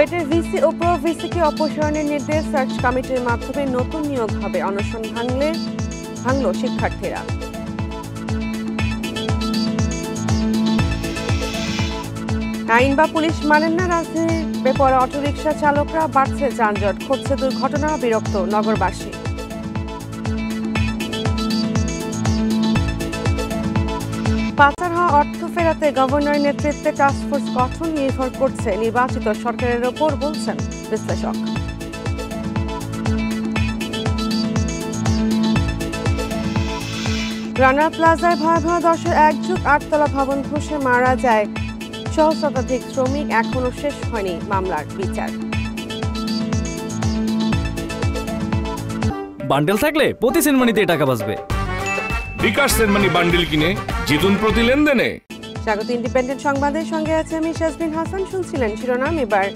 কুয়েটের VC ও pro VCK অপসারণের নির্দেশ, search কমিটির মাধ্যমে নতুন নিয়োগ হবে। অনশন ভাঙল শিক্ষার্থীরা। আইন বা পুলিশ মানেন না রাজধানীর বেপরোয়া অটোরিকশা চালকরা, বাড়ছে যানজট, ঘটছে দুর্ঘটনা, বিরক্ত নগরবাসী। পাচার হওয়া অর্থ ফেরাতে গভর্নরের নেতৃত্বে টাস্কফোর্স গঠন নির্ভর করছে নির্বাচিত সরকারের ওপর, বলছেন বিশ্লেষক। রানা প্লাজায় ভয়াবহ ধসে 1 তলা ভবন ধসে মারা যায় শতাধিক শ্রমিক, এখনো শেষ হয়নি মামলার বিচার। বান্ডেল থাকলে প্রতি সেনমানিতে টাকা বাঁচবে। বিকাশ সেনমানি বান্ডেল কিনে জিতুন প্রতি লেনদেনে। স্বাগত ইন্ডিপেন্ডেন্ট সংবাদের সঙ্গে আছে আমি শাজবিন হাসান। শুনছিলেন শিরোনাম, এবার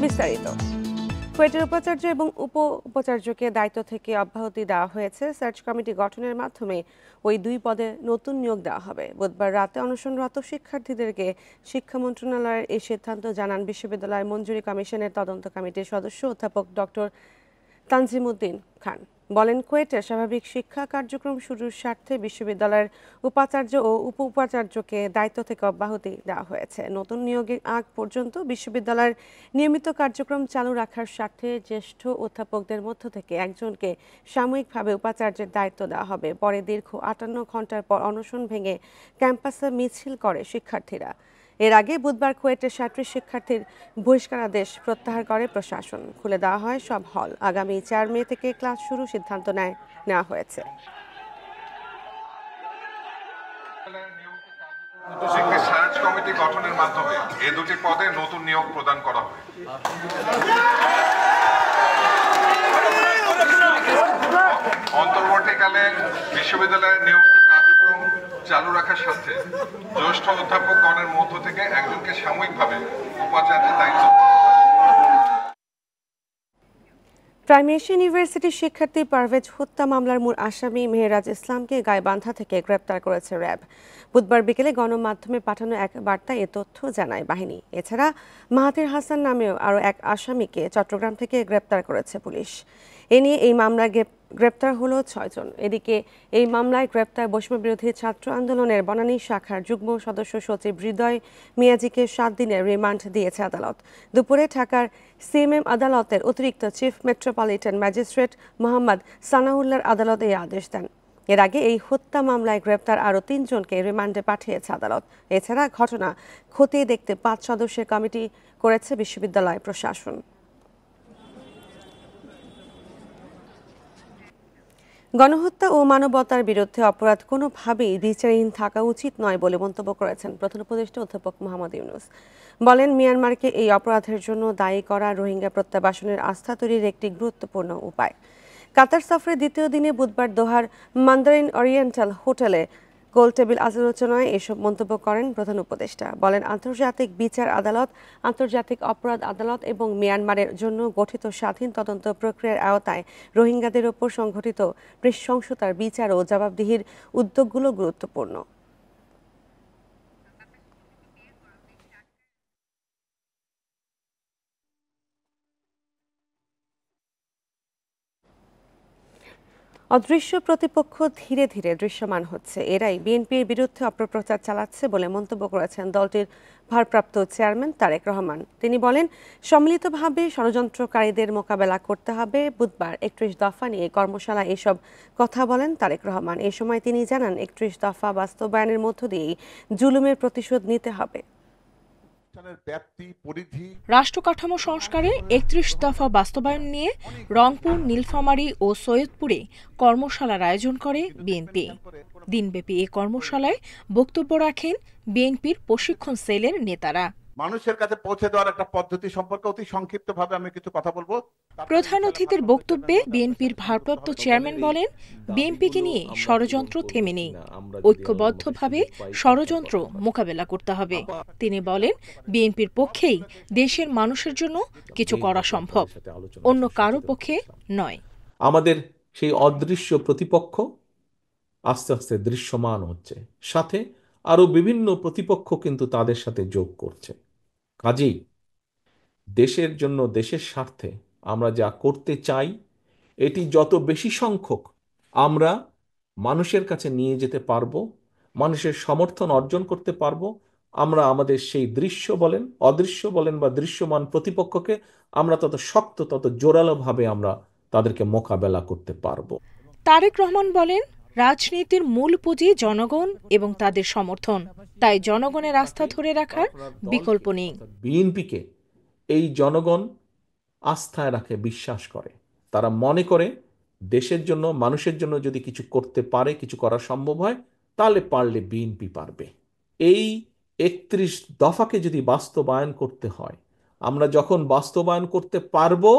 বিস্তারিত। কুয়েটের উপাচার্য এবং উপাচার্যকে দায়িত্ব থেকে অব্যাহতি দেওয়া হয়েছে। সার্চ কমিটি গঠনের মাধ্যমে ওই 2 পদে নতুন নিয়োগ দেওয়া হবে। বুধবার রাতে অনশনরত শিক্ষার্থীদেরকে শিক্ষা মন্ত্রণালয়ের এই সিদ্ধান্ত জানান বিশ্ববিদ্যালয় মঞ্জুরি কমিশনের তদন্ত কমিটির সদস্য অধ্যাপক ডক্টর তানজিমুদ্দিন খান। বলেন, কুয়েটের স্বাভাবিক শিক্ষা কার্যক্রম শুরুর স্বার্থে বিশ্ববিদ্যালয়ের উপাচার্য ও উপাচার্যকে দায়িত্ব থেকে অব্যাহতি দেওয়া হয়েছে। নতুন নিয়োগের আগ পর্যন্ত বিশ্ববিদ্যালয়ের নিয়মিত কার্যক্রম চালু রাখার স্বার্থে জ্যেষ্ঠ অধ্যাপকদের মধ্য থেকে একজনকে সাময়িকভাবে উপাচার্যের দায়িত্ব দেওয়া হবে। পরে দীর্ঘ 58 ঘণ্টার পর অনশন ভেঙে ক্যাম্পাসে মিছিল করে শিক্ষার্থীরা। এর আগে বুধবার কুয়েটের 37 শিক্ষার্থীর বহিষ্কারাদেশ প্রত্যাহার করে প্রশাসন। খুলে দেওয়া হয় সব হল। আগামী 4 মে থেকে ক্লাস শুরু সিদ্ধান্ত নেওয়া হয়েছে। সার্চ কমিটি গঠনের মাধ্যমে এই 2টি পদে নতুন নিয়োগ প্রদান করা হবে। অন্তর্বর্তীকালে বিশ্ববিদ্যালয়ের নিয়মিত কার্যক্রম চালু রাখার সাথে জ্যেষ্ঠ অধ্যাপকগণের মধ্য থেকে একজনকে সাময়িকভাবে উপাচার্যের দায়িত্ব। প্রাইম এশিয়া ইউনিভার্সিটির শিক্ষার্থী পারভেজ হত্যা মামলার মূল আসামি মেহেরাজ ইসলামকে গাইবান্ধা থেকে গ্রেপ্তার করেছে র্যাব। বুধবার বিকেলে গণমাধ্যমে পাঠানো এক বার্তায় এ তথ্য জানায় বাহিনী। এছাড়া মাহাতির হাসান নামেও আরও এক আসামিকে চট্টগ্রাম থেকে গ্রেপ্তার করেছে পুলিশ। এ নিয়ে এই মামলায় গ্রেপ্তার হলো 6 জন। এদিকে এই মামলায় গ্রেপ্তার বৈষম্য বিরোধী ছাত্র আন্দোলনের বনানী শাখার যুগ্ম সদস্য সচিব হৃদয় মিয়াজিকে 7 দিনের রিমান্ড দিয়েছে আদালত। দুপুরে ঢাকার সিএমএম আদালতের অতিরিক্ত চিফ মেট্রোপলিটন ম্যাজিস্ট্রেট মোহাম্মদ সানাউল্লাহর আদালত এই আদেশ দেন। এর আগে এই হত্যা মামলায় গ্রেপ্তার আরও 3 জনকে রিমান্ডে পাঠিয়েছে আদালত। এছাড়া ঘটনা খতিয়ে দেখতে 5 সদস্যের কমিটি করেছে বিশ্ববিদ্যালয় প্রশাসন। গণহত্যা ও মানবতার বিরুদ্ধে অপরাধ কোনোভাবেই বিচারহীন থাকা উচিত নয় বলে মন্তব্য করেছেন প্রধান উপদেষ্টা অধ্যাপক মোহাম্মদ ইউনূস। বলেন, মিয়ানমারকে এই অপরাধের জন্য দায়ী করা রোহিঙ্গা প্রত্যাবাসনের আস্থা তৈরির একটি গুরুত্বপূর্ণ উপায়। কাতার সফরের দ্বিতীয় দিনে বুধবার দোহার মান্দারিন ওরিয়েন্টাল হোটেলে গোলটেবিল আলোচনায় এসব মন্তব্য করেন প্রধান উপদেষ্টা। বলেন, আন্তর্জাতিক বিচার আদালত, আন্তর্জাতিক অপরাধ আদালত এবং মিয়ানমারের জন্য গঠিত স্বাধীন তদন্ত প্রক্রিয়ার আওতায় রোহিঙ্গাদের ওপর সংঘটিত নৃশংসতার বিচার ও জবাবদিহির উদ্যোগগুলো গুরুত্বপূর্ণ। অদৃশ্য প্রতিপক্ষ ধীরে ধীরে দৃশ্যমান হচ্ছে। এরাই বিএনপির বিরুদ্ধে অপপ্রচার চালাচ্ছে বলে মন্তব্য করেছেন দলটির ভারপ্রাপ্ত চেয়ারম্যান তারেক রহমান। তিনি বলেন, সম্মিলিতভাবে ষড়যন্ত্রকারীদের মোকাবেলা করতে হবে। বুধবার 31 দফা নিয়ে কর্মশালায় এসব কথা বলেন তারেক রহমান। এ সময় তিনি জানান, 31 দফা বাস্তবায়নের মধ্য দিয়েই জুলুমের প্রতিশোধ নিতে হবে। রাষ্ট্র কাঠামো সংস্কারে 31 দফা বাস্তবায়ন নিয়ে রংপুর, নীলফামারী ও সৈয়দপুরে কর্মশালার আয়োজন করে বিএনপি। দিনব্যাপী এ কর্মশালায় বক্তব্য রাখেন বিএনপির প্রশিক্ষণ সেলের নেতারা। মানুষের কাছে পৌঁছে দেওয়ার একটা পদ্ধতি সম্পর্কে অতি সংক্ষিপ্তভাবে আমি কিছু কথা বলবো। প্রধান অতিথির বক্তব্যে বিএনপির ভারপ্রাপ্ত চেয়ারম্যান বলেন, বিএনপিকে নিয়ে ষড়যন্ত্র থেমে নেই, ঐক্যবদ্ধভাবে ষড়যন্ত্র মোকাবেলা করতে হবে। তিনি বলেন, বিএনপির পক্ষেই দেশের মানুষের জন্য কিছু করা সম্ভব, অন্য কারো পক্ষে নয়। আমাদের সেই অদৃশ্য প্রতিপক্ষ আস্তে আস্তে দৃশ্যমান হচ্ছে, সাথে আরো বিভিন্ন প্রতিপক্ষ কিন্তু তাদের সাথে যোগ করছে। কাজেই দেশের জন্য, দেশের স্বার্থে আমরা যা করতে চাই, এটি যত বেশি সংখ্যক আমরা মানুষের কাছে নিয়ে যেতে পারবো, মানুষের সমর্থন অর্জন করতে পারবো, আমরা আমাদের সেই দৃশ্য বলেন, অদৃশ্য বলেন বা দৃশ্যমান প্রতিপক্ষকে আমরা তত শক্ত, তত জোরালোভাবে আমরা তাদেরকে মোকাবেলা করতে পারবো। তারেক রহমান বলেন, রাজনীতির মূল পুঁজি জনগণ এবং তাদের সমর্থন, তাই জনগণের আস্থা ধরে রাখার বিকল্প নেই। বিএনপিকে এই জনগণ আস্থায় রাখে, বিশ্বাস করে। তারা মনে করে দেশের জন্য, মানুষের জন্য যদি কিছু করতে পারে, কিছু করা সম্ভব হয়, তাহলে পারলে বিএনপি পারবে। এই ৩১ দফাকে যদি বাস্তবায়ন করতে হয়, আমরা যখন বাস্তবায়ন করতে পারবো,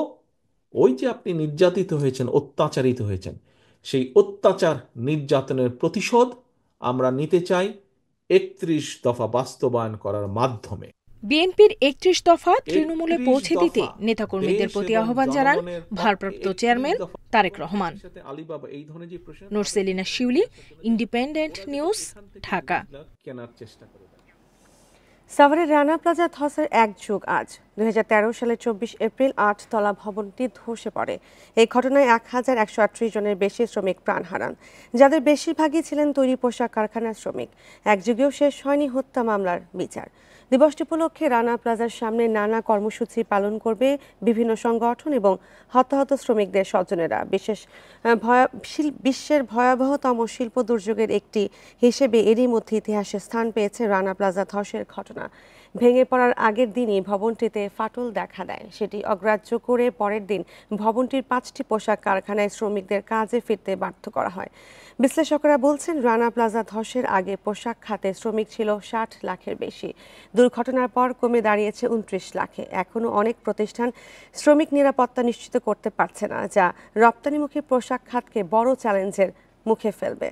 ওই যে আপনি নির্যাতিত হয়েছেন, অত্যাচারিত হয়েছেন, সেই অত্যাচার নির্যাতনের প্রতিশোধ আমরা নিতে চাই ৩১ দফা বাস্তবায়ন করার মাধ্যমে। বিএনপির ৩১ দফা তৃণমূলে পৌঁছে দিতে নেতাকর্মীদের প্রতি আহ্বান জানান ভারপ্রাপ্ত চেয়ারম্যান তারেক রহমান। নুরসেলিনা শিউলি, ইন্ডিপেন্ডেন্ট নিউজ, ঢাকা। সাভারের রানা প্লাজা ধসের ১ যুগ আজ। ২০১৩ সালের ২৪ এপ্রিল ৮ তলা ভবনটি ধসে পড়ে। এই ঘটনায় ১,১৩৮ জনের বেশি শ্রমিক প্রাণ হারান, যাদের বেশিরভাগই ছিলেন তৈরি পোশাক কারখানার শ্রমিক। ১ যুগেও শেষ হয়নি হত্যা মামলার বিচার। দিবসটি উপলক্ষে রানা প্লাজার সামনে নানা কর্মসূচি পালন করবে বিভিন্ন সংগঠন এবং হতাহত শ্রমিকদের স্বজনেরা। বিশ্বের ভয়াবহতম শিল্প দুর্যোগের একটি হিসেবে এরই মধ্যে ইতিহাসে স্থান পেয়েছে রানা প্লাজা ধসের ঘটনা। ভেঙে পড়ার আগের দিনই ভবনটিতে ফাটল দেখা দেয়। সেটি অগ্রাহ্য করে পরের দিন ভবনটির ৫টি পোশাক কারখানায় শ্রমিকদের কাজে ফিরতে বাধ্য করা হয়। বিশ্লেষকরা বলছেন, রানা প্লাজা ধসের আগে পোশাক খাতে শ্রমিক ছিল ৬০ লাখের বেশি। দুর্ঘটনার পর কমে দাঁড়িয়েছে ২৯ লাখে। এখনও অনেক প্রতিষ্ঠান শ্রমিক নিরাপত্তা নিশ্চিত করতে পারছে না, যা রপ্তানিমুখী পোশাক খাতকে বড় চ্যালেঞ্জের মুখে ফেলবে।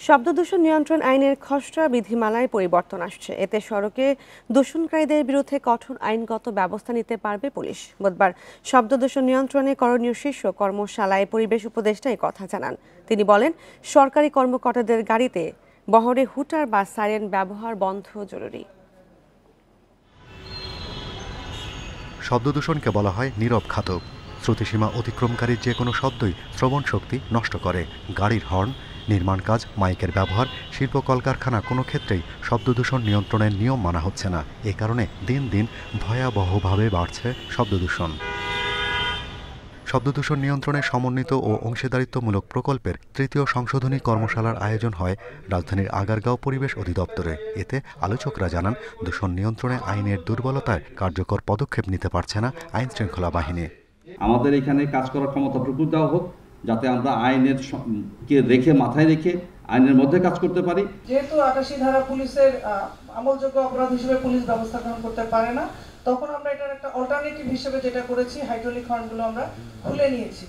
শব্দ দূষণ নিয়ন্ত্রণ আইনের খসড়া বিধিমালায় পরিবর্তন আসছে। এতে সড়কে দূষণকারীদের বিরুদ্ধে কঠোর আইনগত ব্যবস্থা নিতে পারবে পুলিশ। বুধবার শব্দ দূষণ নিয়ন্ত্রণে করণীয় শীর্ষ কর্মশালায় পরিবেশ উপদেষ্টা এই কথা জানান। তিনি বলেন, সরকারি কর্মকর্তাদের গাড়িতে বহরে হুটার বা সাইরেন ব্যবহার বন্ধ জরুরি। শব্দ দূষণকে বলা হয় নীরব ঘাতক। শ্রুতিসীমা অতিক্রমকারী যে কোনো শব্দই শ্রবণ শক্তি নষ্ট করে। গাড়ির হর্ন, নির্মাণ কাজ, মাইকের ব্যবহার, শিল্প কলকারখানা কোনো ক্ষেত্রেই শব্দদূষণ নিয়ন্ত্রণের নিয়ম মানা হচ্ছে না। এ কারণে দিন দিন ভয়াবহভাবে বাড়ছে শব্দদূষণ। শব্দদূষণ নিয়ন্ত্রণে সমন্বিত ও অংশীদারিত্বমূলক প্রকল্পের ৩য় সংশোধনী কর্মশালার আয়োজন হয় রাজধানীর আগারগাঁও পরিবেশ অধিদপ্তরে। এতে আলোচকরা জানান, দূষণ নিয়ন্ত্রণে আইনের দুর্বলতায় কার্যকর পদক্ষেপ নিতে পারছে না আইন শৃঙ্খলা বাহিনী। আমাদের এখানে কাজ করার ক্ষমতাটুকু দেওয়া হোক, যাতে আমরা আইনের কে রেখে মাথায় রেখে আইনের মধ্যে কাজ করতে পারি। যেহেতু ৮৮ ধারা পুলিশের আমলযোগ্য অপরাধ হিসেবে পুলিশ ব্যবস্থা গ্রহণ করতে পারে না, তখন আমরা এটার একটা অল্টারনেটিভ হিসেবে যেটা করেছি, হাইড্রোলিক হর্নগুলো আমরা খুলে নিয়েছি।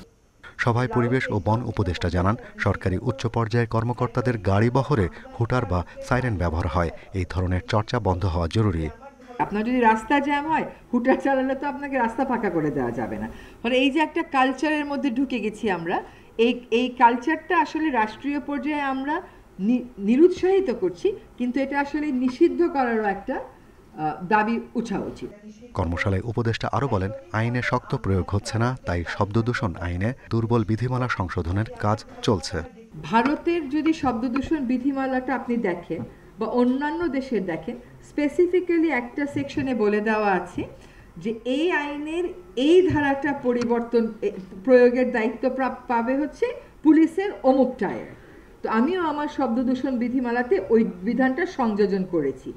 সভায় পরিবেশ ও বন উপদেষ্টা জানান, সরকারি উচ্চ পর্যায়ের কর্মকর্তাদের গাড়ি বহরে হুটার বা সাইরেন ব্যবহার হয়। এই ধরনের চর্চা বন্ধ হওয়া জরুরি। আপনার যদি রাস্তা জ্যাম হয়, হুটার চালালে তো আপনাকে রাস্তা ফাঁকা করে দেওয়া যাবে না। ফলে এই যে একটা কালচারের মধ্যে ঢুকে গেছি আমরা, এই কালচারটা আসলে রাষ্ট্রীয় পর্যায়ে আমরা নিরুৎসাহিত করছি, কিন্তু এটা আসলে নিষিদ্ধ করারও একটা দাবি উঠা উচিত। কর্মশালায় উপদেষ্টা আরও বলেন, আইনে শক্ত প্রয়োগ হচ্ছে না, তাই শব্দদূষণ আইনে দুর্বল বিধিমালা সংশোধনের কাজ চলছে। ভারতের যদি শব্দদূষণ বিধিমালাটা আপনি দেখেন বা অন্যান্য দেশের দেখেন, স্পেসিফিক্যালি একটা সেকশনে বলে দেওয়া আছে যে এই আইনের এই ধারাটা পরিবর্তন প্রয়োগের দায়িত্ব পাবে হচ্ছে পুলিশের অমুক টায়ার। তো আমিও আমার শব্দদূষণ বিধিমালাতে ওই বিধানটা সংযোজন করেছি।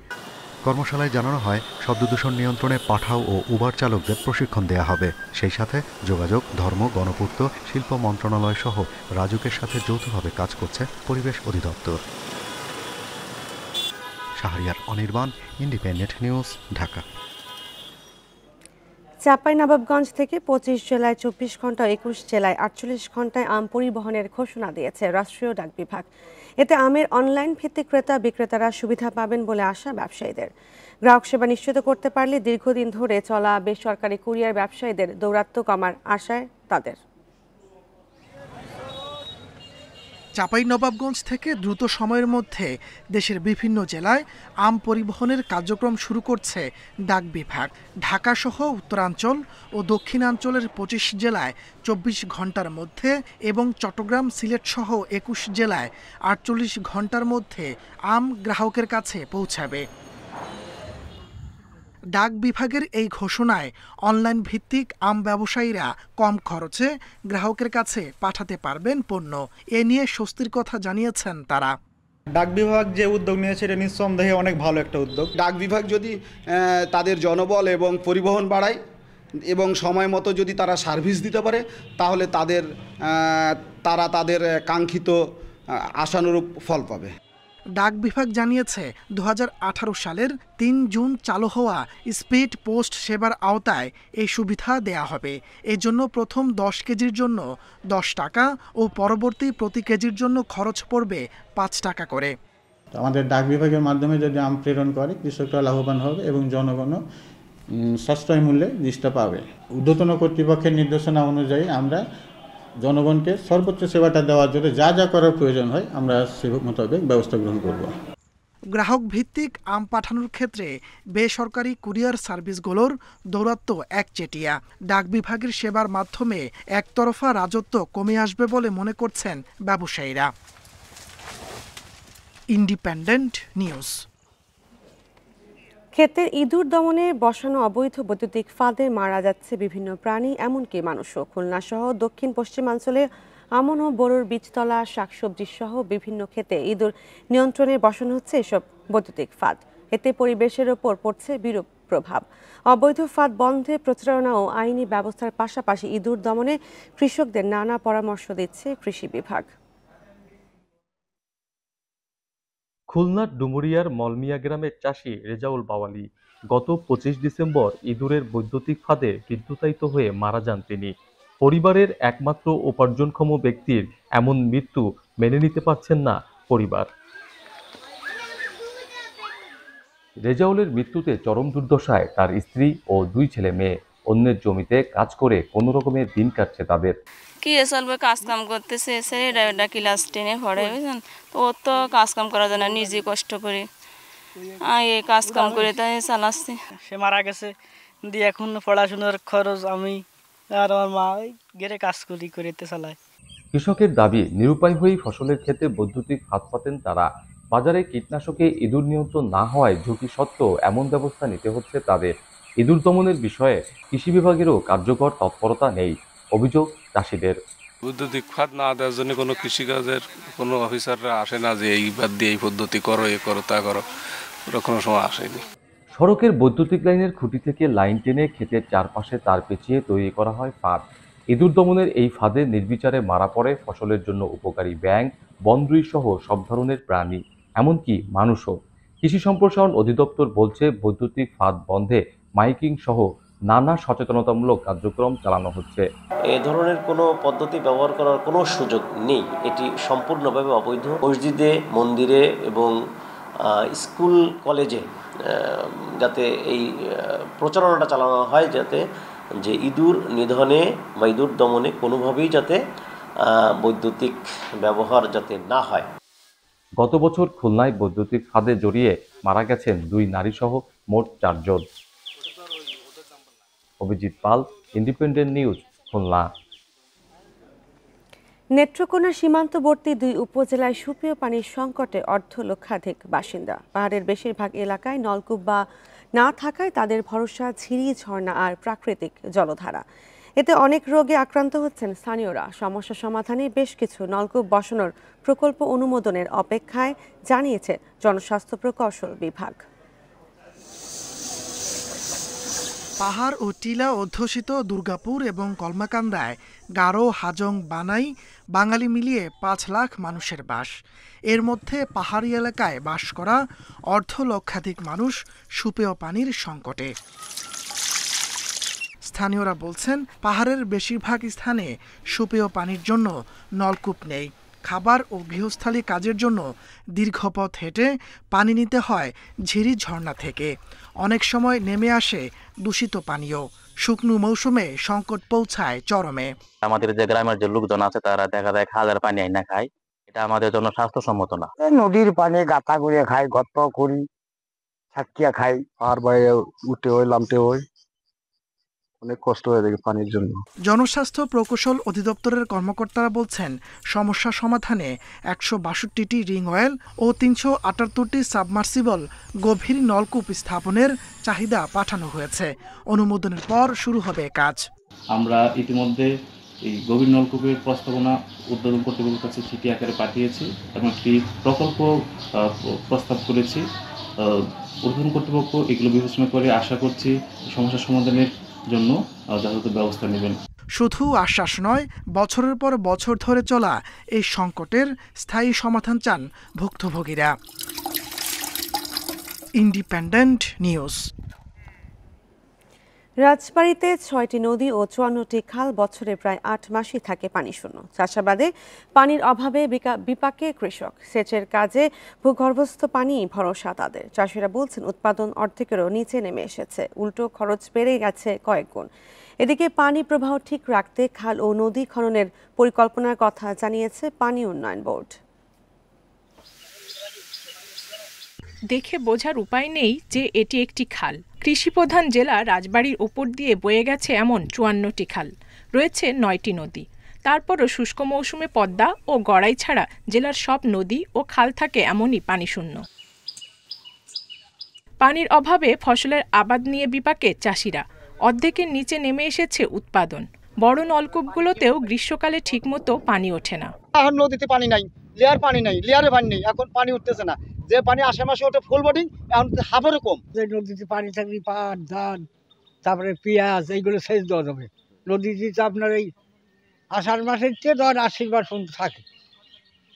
কর্মশালায় জানানো হয়, শব্দদূষণ নিয়ন্ত্রণে পাঠাও ও উবার চালকদের প্রশিক্ষণ দেয়া হবে। সেই সাথে যোগাযোগ, ধর্ম, গণপূর্ত, শিল্প মন্ত্রণালয় সহ রাজুকের সাথে যৌথভাবে কাজ করছে পরিবেশ অধিদপ্তর। Shahriar Anirban, independent news, Dhaka. চাঁপাইনবাবগঞ্জ থেকে 25 জেলায় 24 ঘন্টা, 21 জেলায় 48 ঘন্টায় আম পরিবহনের ঘোষণা দিয়েছে রাষ্ট্রীয় ডাক বিভাগ। এতে আমের অনলাইন ভিত্তিক ক্রেতা বিক্রেতারা সুবিধা পাবেন বলে আশা ব্যবসায়ীদের। গ্রাহক সেবা নিশ্চিত করতে পারলে দীর্ঘদিন ধরে চলা বেসরকারি কুরিয়ার ব্যবসায়ীদের দৌরাত্ম্য কমার আশায় তাদের। চাঁপাইনবাবগঞ্জ থেকে দ্রুত সময়ের মধ্যে দেশের বিভিন্ন জেলায় আম পরিবহনের কার্যক্রম শুরু করছে ডাক বিভাগ। ঢাকাসহ উত্তরাঞ্চল ও দক্ষিণাঞ্চলের 25 জেলায় 24 ঘন্টার মধ্যে এবং চট্টগ্রাম, সিলেট সহ 21 জেলায় 48 ঘন্টার মধ্যে আম গ্রাহকের কাছে পৌঁছাবে। ডাক বিভাগের এই ঘোষণায় অনলাইন ভিত্তিক আম ব্যবসায়ীরা কম খরচে গ্রাহকের কাছে পাঠাতে পারবেন পণ্য। এ নিয়ে স্বস্তির কথা জানিয়েছেন তারা। ডাক বিভাগ যে উদ্যোগ নিয়েছে এটা নিঃসন্দেহে অনেক ভালো একটা উদ্যোগ। ডাক বিভাগ যদি তাদের জনবল এবং পরিবহন বাড়ায় এবং সময় মতো যদি তারা সার্ভিস দিতে পারে, তাহলে তারা তাদের কাঙ্ক্ষিত আশানুরূপ ফল পাবে। ডাক বিভাগ জানিয়েছে 2018 সালের 3 জুন চালু হওয়া স্পিড পোস্ট সেবার আওতায় এই সুবিধা দেয়া হবে। এর জন্য প্রথম 10 কেজির জন্য 10 টাকা ও পরবর্তী প্রতি কেজির জন্য খরচ পড়বে 5 টাকা করে। আমাদের ডাক বিভাগের মাধ্যমে যদি আম প্রেরণ করে, কৃষকরা লাভবান হবে এবং জনগণও সাশ্রয় মূল্যে জিনিসটা পাবে। ঊর্ধ্বতন কর্তৃপক্ষের নির্দেশনা অনুযায়ী আমরা জনগণকে সর্বোচ্চ সেবাটা দেওয়ার জন্য যা যা করার প্রয়োজন হয় আমরা সে মোতাবেক ব্যবস্থা গ্রহণ করব। গ্রাহক ভিত্তিক আম পাঠানোর ক্ষেত্রে বেসরকারি কুরিয়ার সার্ভিসগুলোর দৌরাত্ম্য একচেটিয়া। ডাক বিভাগের সেবার মাধ্যমে একতরফা রাজত্ব কমে আসবে বলে মনে করছেন ব্যবসায়ীরা। Independent news. ক্ষেতের ইঁদুর দমনে বসানো অবৈধ বৈদ্যুতিক ফাঁদে মারা যাচ্ছে বিভিন্ন প্রাণী, এমনকি মানুষও। খুলনা সহ দক্ষিণ পশ্চিমাঞ্চলে আমন ও বোরোর বীজতলা, শাকসবজি সহ বিভিন্ন ক্ষেতে ইঁদুর নিয়ন্ত্রণে বসানো হচ্ছে এসব বৈদ্যুতিক ফাঁদ। এতে পরিবেশের ওপর পড়ছে বিরূপ প্রভাব। অবৈধ ফাঁদ বন্ধে প্রচারণা ও আইনি ব্যবস্থার পাশাপাশি ইঁদুর দমনে কৃষকদের নানা পরামর্শ দিচ্ছে কৃষি বিভাগ। খুলনার ডুমুরিয়ার মলমিয়া গ্রামের চাষি রেজাউল বাওয়ালি গত 25 ডিসেম্বর ইঁদুরের বৈদ্যুতিক ফাঁদে বিদ্যুতায়িত হয়ে মারা যান তিনি। পরিবারের একমাত্র উপার্জনক্ষম ব্যক্তির এমন মৃত্যু মেনে নিতে পারছেন না পরিবার। রেজাউলের মৃত্যুতে চরম দুর্দশায় তার স্ত্রী ও 2 ছেলে মেয়ে। অন্যের জমিতে কাজ করে কোনো রকমের দিন কাটছে তাদের। কি চলবে, কাজ কাম করতেছে, এটা ক্লাস 10-এ পড়ে, বুঝলেন তো। ওর তো কাজ কাম করার জন্য নিজে কষ্ট করে এই কাজ কাম করে তাই চালাচ্ছে। সে মারা গেছে দিয়ে এখন পড়াশোনার খরচ আমি আর আমার মা গেরে কাজ করিতে চালায়। কৃষকের দাবি, নিরুপায় হয়েই ফসলের ক্ষেতে বৈদ্যুতিক ফাঁদ পাতেন তারা। বাজারে কীটনাশকে ইঁদুর নিয়ন্ত্রণ না হওয়ায় ঝুঁকি সত্ত্বেও এমন ব্যবস্থা নিতে হচ্ছে তাদের। ইঁদুর দমনের বিষয়ে কৃষি বিভাগেরও কার্যকর তৎপরতা নেই, অভিযোগ চাষিদের। বৈদ্যুতিক ফাঁদ না দেওয়ার জন্য কোনো কৃষিকাজের কোনো অফিসাররা আসে না যে এই বাদ দিয়ে এই পদ্ধতি করো, এ করো, তা করো, ওরা কোনো সময় আসেনি। সড়কের বৈদ্যুতিক লাইনের খুঁটি থেকে লাইন টেনে ক্ষেতের চারপাশে তার পেঁচিয়ে তৈরি করা হয় ফাঁদ। ইঁদুর দমনের এই ফাঁদে নির্বিচারে মারা পড়ে ফসলের জন্য উপকারী ব্যাঙ, বনরুই সহ সব ধরনের প্রাণী, এমনকি মানুষও। কৃষি সম্প্রসারণ অধিদপ্তর বলছে, বৈদ্যুতিক ফাঁদ বন্ধে মাইকিং সহ নানা সচেতনতামূলক কার্যক্রম চালানো হচ্ছে। এ ধরনের কোনো পদ্ধতি ব্যবহার করার কোনো সুযোগ নেই, এটি সম্পূর্ণভাবে অবৈধ। মসজিদে, মন্দিরে এবং স্কুল কলেজে যাতে এই প্রচারণাটা চালানো হয়, যাতে যে ইঁদুর নিধনে বা ইঁদুর দমনে কোনোভাবেই যাতে বৈদ্যুতিক ব্যবহার যাতে না হয়। গত বছর খুলনায় বৈদ্যুতিক ফাঁদে জড়িয়ে মারা গেছেন 2 নারী সহ মোট 4 জন। অভিজিৎ পাল, ইন্ডিপেন্ডেন্ট নিউজ, খুলনা। নেত্রকোনা সীমান্তবর্তী 2 উপজেলায় সুপেয় পানির সংকটে অর্ধলক্ষাধিক বাসিন্দা। পাহাড়ের বেশিরভাগ এলাকায় নলকূপ বা না থাকায় তাদের ভরসা ঝিরি, ঝর্ণা আর প্রাকৃতিক জলধারা। এতে অনেক রোগে আক্রান্ত হচ্ছেন স্থানীয়রা। সমস্যা সমাধানে বেশ কিছু নলকূপ বসানোর প্রকল্প অনুমোদনের অপেক্ষায়, জানিয়েছে জনস্বাস্থ্য প্রকৌশল বিভাগ। পাহাড় ও টিলা অধ্যুষিত দুর্গাপুর এবং কলমাকান্দায় গারো, হাজং, বানাই, বাঙালি মিলিয়ে 5 লাখ মানুষের বাস। এর মধ্যে পাহাড়ি এলাকায় বাস করা অর্ধলক্ষাধিক মানুষ সুপেয় পানির সংকটে। স্থানীয়রা বলছেন, পাহাড়ের বেশিরভাগ স্থানে সুপেয় পানির জন্য নলকূপ নেই। খাবার ও গৃহস্থালী কাজের জন্য দীর্ঘ পথ হেঁটে পানি নিতে হয় ঝিরি ঝর্ণা থেকে। অনেক সময় নেমে আসে দূষিত পানীয়। শুকনো মৌসুমে সংকট পৌঁছায় চরমে। আমাদের যে গ্রামের যে লোকজন আছে তারা দেখা যায় খালের পানি আইনা খায়, এটা আমাদের জন্য স্বাস্থ্যসম্মত না। নদীর পানি গাতা করে খাই, গর্ত করি, ছাকিয়া খাই, আর বাইরে উঠে হই নামতে হই, অনেক কষ্ট হয়ে যায় পানির জন্য। জনস্বাস্থ্য প্রকৌশল অধিদপ্তরের কর্মকর্তারা বলছেন, সমস্যা সমাধানে ১৬২টি রিং অয়েল ও ৩৭৮টি সাবমার্সিবল গভীর নলকূপ স্থাপনের চাহিদা পাঠানো হয়েছে। অনুমোদনের পর শুরু হবে কাজ। আমরা ইতিমধ্যে এই গভীর নলকূপের প্রস্তাবনা উদ্বোধন কর্তৃপক্ষের কাছে চিঠি আকারে পাঠিয়েছি এবং একটি প্রকল্প প্রস্তাব করেছি। উদ্বোধন কর্তৃপক্ষ এগুলো বিবেচনা করে আশা করছি সমস্যা সমাধানের জন্য যথাযথ ব্যবস্থা নেবেন। শুধু আশ্বাস নয়, বছরের পর বছর ধরে চলা এই সংকটের স্থায়ী সমাধান চান ভুক্তভোগীরা। Independent news. রাজবাড়ীতে ৬টি নদী ও ৫৪টি খাল বছরে প্রায় ৮ মাসই থাকে পানিশূন্য। চাষাবাদে পানির অভাবে বিপাকে কৃষক। সেচের কাজে ভূগর্ভস্থ পানি ভরসা তাদের। চাষিরা বলছেন, উৎপাদন অর্ধেকেরও নিচে নেমে এসেছে, উল্টো খরচ বেড়ে গেছে কয়েক গুণ। এদিকে পানি প্রবাহ ঠিক রাখতে খাল ও নদী খননের পরিকল্পনার কথা জানিয়েছে পানি উন্নয়ন বোর্ড। দেখে বোঝার উপায় নেই যে এটি একটি খাল। কৃষিপ্রধান জেলা রাজবাড়ীর উপর দিয়ে বয়ে গেছে এমন ৫৪টি খাল, রয়েছে ৯টি নদী। তারপরও শুষ্ক মৌসুমে পদ্মা ও গড়াই ছাড়া জেলার সব নদী ও খাল থাকে এমনই পানিশূন্য। পানির অভাবে ফসলের আবাদ নিয়ে বিপাকে চাষিরা। অর্ধেকের নিচে নেমে এসেছে উৎপাদন। বড় নলকূপগুলোতেও গ্রীষ্মকালে ঠিকমতো পানি ওঠে না। এখন নদীতে পানি নাই, লেয়ার পানি নাই, লেয়ারে পানি নেই, এখন পানি উঠতেছে না। যে পানি আশেপাশে ওঠে ফুল বোটিং, এখন হাফেরও কম। যে নদীতে পানি থাকলে পাট, ধান, তারপরে পেঁয়াজ, এইগুলো সেচ দেওয়া যাবে। নদীতে আপনার এই আষাঢ় মাসের চেয়ে ধর আশ্বিন মাস পর্যন্ত থাকে,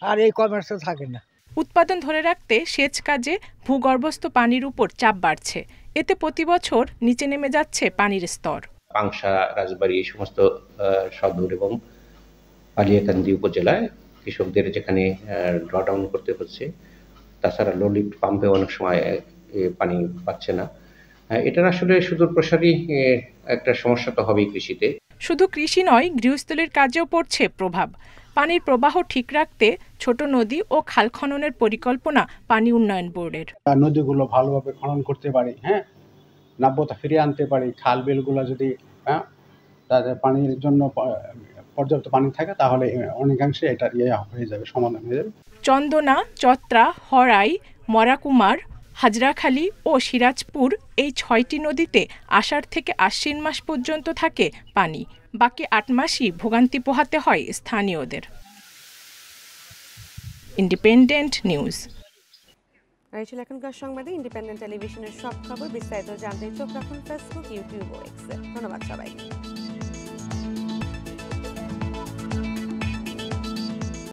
আর এই কমার্সে থাকে না। উৎপাদন ধরে রাখতে সেচ কাজে ভূগর্ভস্থ পানির উপর চাপ বাড়ছে। এতে প্রতি বছর নিচে নেমে যাচ্ছে পানির স্তর। পাংশা, রাজবাড়ী এই সমস্ত সদর এবং পালিয়াকান্দি উপজেলায় কৃষকদের যেখানে ড্রডাউন করতে হচ্ছে, তাছাড়া লো লিফট পাম্পে অনেক সময় পানি পাচ্ছে না। এটার আসলে সুদূর প্রসারী একটা সমস্যা তো হবেই কৃষিতে। শুধু কৃষি নয়, গৃহস্থলীর কাজেও পড়ছে প্রভাব। পানির প্রবাহ ঠিক রাখতে ছোট নদী ও খাল খননের পরিকল্পনা পানি উন্নয়ন বোর্ডের। নদীগুলো ভালোভাবে খনন করতে পারি, নাব্যতা ফিরিয়ে আনতে পারি, খাল বিলগুলো যদি তাদের পানির জন্য পর্যাপ্ত পানি থাকে, তাহলে অনেকাংশে এটা হয়ে যাবে, সমাধান হয়ে যাবে। চন্দনা, চত্রা, হরাই, মরাকুমার, হাজরাখালী ও সিরাজপুর এই ৬টি নদীতে আষাঢ় থেকে আশ্বিন মাস পর্যন্ত থাকে পানি। বাকি ৮ মাসই ভোগান্তি পোহাতে হয় স্থানীয়দের। Independent news. আর এই ছিল এখনকার সংবাদে। ইন্ডিপেন্ডেন্ট টেলিভিশনের সব খবর বিস্তারিত জানতে চোখ রাখুন ফেসবুক, ইউটিউব ও এক্সে। ধন্যবাদ সবাইকে।